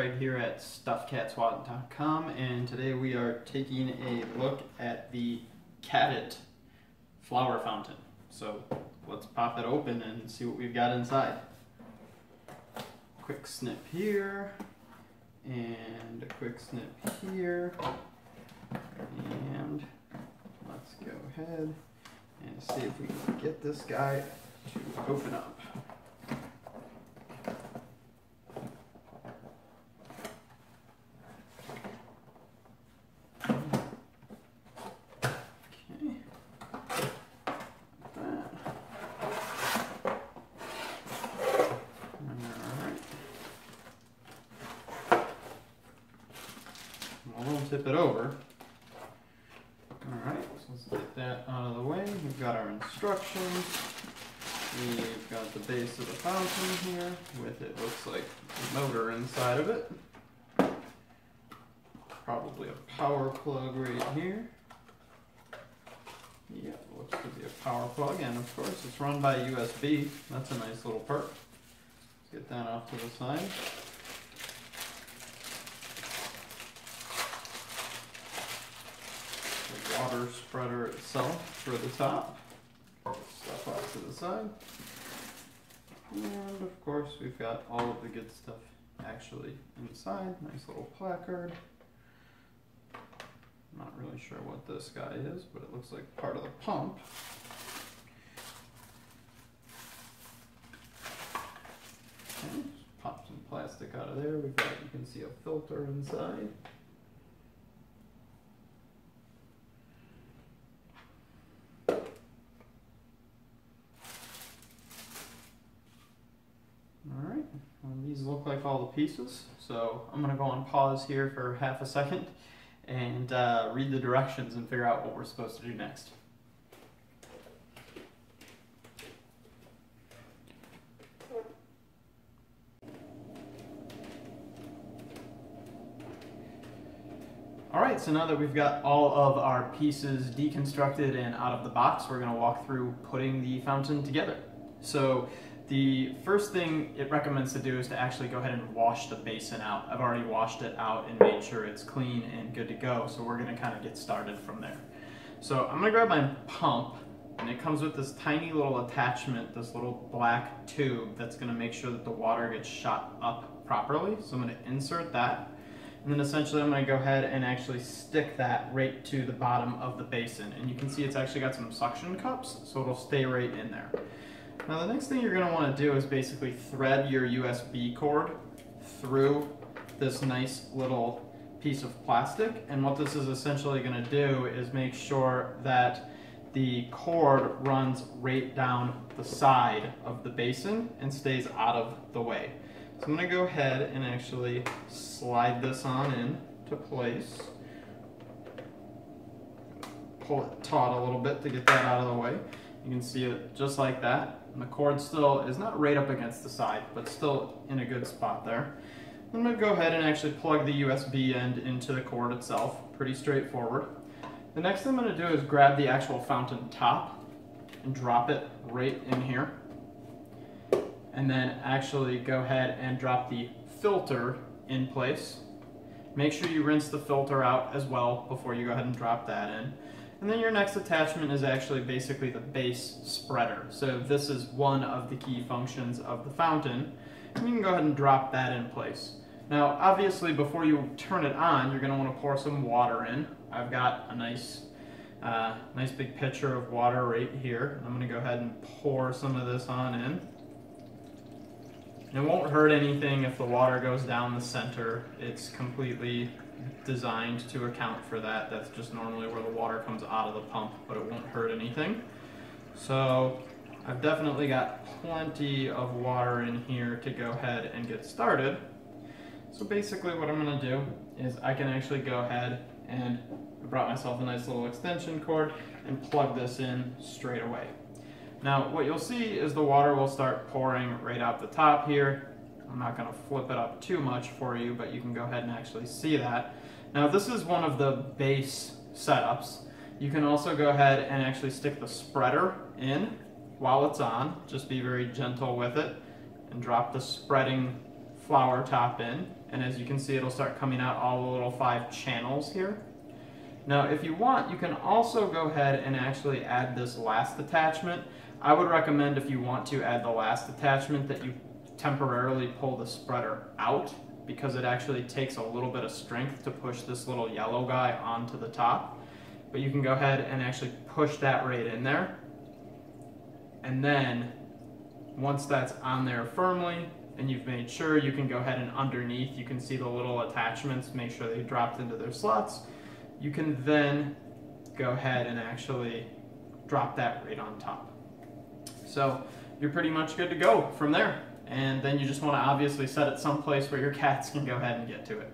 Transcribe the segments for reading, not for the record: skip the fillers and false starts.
Craig here at stuffcatswat.com, and today we are taking a look at the Catit flower fountain. So let's pop it open and see what we've got inside. Quick snip here, and a quick snip here, and let's go ahead and see if we can get this guy to open up. We'll tip it over. Alright, so let's get that out of the way. We've got our instructions. We've got the base of the fountain here with it looks like a motor inside of it. Probably a power plug right here. Yeah, looks to be a power plug, and of course it's run by USB. That's a nice little perk. Let's get that off to the side. Water spreader itself for the top. Stuff off to the side. And of course we've got all of the good stuff actually inside. Nice little placard. I'm not really sure what this guy is, but it looks like part of the pump. Okay, just pop some plastic out of there. We've got, you can see a filter inside. Alright, well, these look like all the pieces, so I'm going to go on pause here for half a second and read the directions and figure out what we're supposed to do next. Alright, so now that we've got all of our pieces deconstructed and out of the box, we're going to walk through putting the fountain together. So the first thing it recommends to do is to actually go ahead and wash the basin out. I've already washed it out and made sure it's clean and good to go, so we're going to kind of get started from there. So I'm going to grab my pump, and it comes with this tiny little attachment, this little black tube that's going to make sure that the water gets shot up properly. So I'm going to insert that, and then essentially I'm going to go ahead and actually stick that right to the bottom of the basin. And you can see it's actually got some suction cups, so it'll stay right in there. Now the next thing you're going to want to do is basically thread your USB cord through this nice little piece of plastic, and what this is essentially going to do is make sure that the cord runs right down the side of the basin and stays out of the way. So I'm going to go ahead and actually slide this on in to place. Pull it taut a little bit to get that out of the way. You can see it just like that. And the cord still is not right up against the side, but still in a good spot there. I'm going to go ahead and actually plug the USB end into the cord itself. Pretty straightforward. The next thing I'm going to do is grab the actual fountain top and drop it right in here. And then actually go ahead and drop the filter in place. Make sure you rinse the filter out as well before you go ahead and drop that in. And then your next attachment is actually basically the base spreader. So this is one of the key functions of the fountain. And you can go ahead and drop that in place. Now obviously before you turn it on, you're going to want to pour some water in. I've got a nice big pitcher of water right here. I'm going to go ahead and pour some of this on in. It won't hurt anything if the water goes down the center. It's completely designed to account for that. That's just normally where the water comes out of the pump, but it won't hurt anything. So I've definitely got plenty of water in here to go ahead and get started. So basically what I'm going to do is I can actually go ahead and I brought myself a nice little extension cord and plug this in straight away. Now what you'll see is the water will start pouring right out the top here. I'm not going to flip it up too much for you, but you can go ahead and actually see that. Now this is one of the base setups. You can also go ahead and actually stick the spreader in while it's on. Just be very gentle with it and drop the spreading flower top in, and as you can see, it'll start coming out all the little 5 channels here. Now, if you want, you can also go ahead and actually add this last attachment. I would recommend, if you want to add the last attachment, that you temporarily pull the spreader out, because it actually takes a little bit of strength to push this little yellow guy onto the top. But you can go ahead and actually push that right in there. And then, once that's on there firmly, and you've made sure, you can go ahead and underneath, you can see the little attachments, make sure they dropped into their slots. You can then go ahead and actually drop that right on top. So you're pretty much good to go from there. And then you just want to obviously set it someplace where your cats can go ahead and get to it.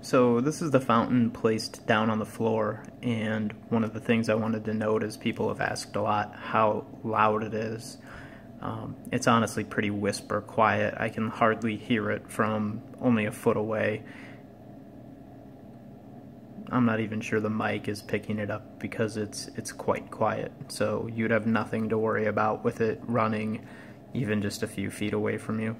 So this is the fountain placed down on the floor, and one of the things I wanted to note is people have asked a lot how loud it is. It's honestly pretty whisper quiet. I can hardly hear it from only a foot away. I'm not even sure the mic is picking it up because it's quite quiet. So you'd have nothing to worry about with it running even just a few feet away from you.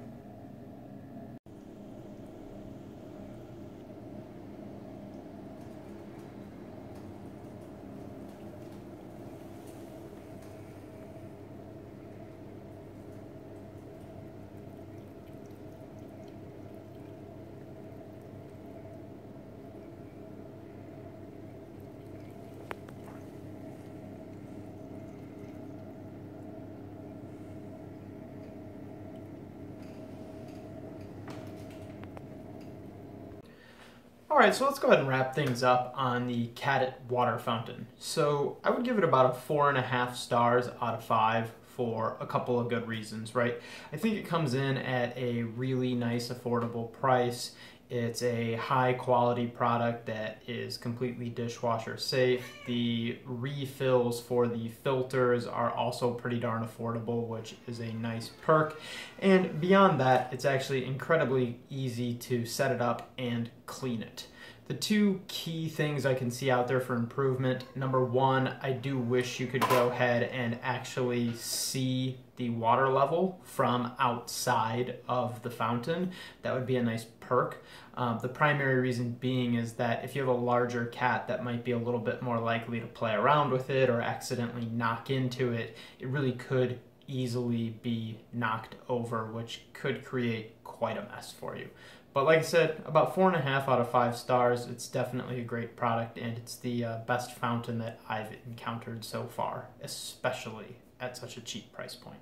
Alright, so let's go ahead and wrap things up on the Catit Water Fountain. So I would give it about a 4.5 stars out of 5 for a couple of good reasons, right? I think it comes in at a really nice, affordable price. It's a high quality product that is completely dishwasher safe. The refills for the filters are also pretty darn affordable, which is a nice perk. And beyond that, it's actually incredibly easy to set it up and clean it. The 2 key things I can see out there for improvement: number 1, I do wish you could go ahead and actually see the water level from outside of the fountain. That would be a nice perk. The primary reason being is that if you have a larger cat that might be a little bit more likely to play around with it or accidentally knock into it, it really could easily be knocked over, which could create quite a mess for you. But like I said, about 4.5 out of 5 stars. It's definitely a great product, and it's the best fountain that I've encountered so far, especially at such a cheap price point.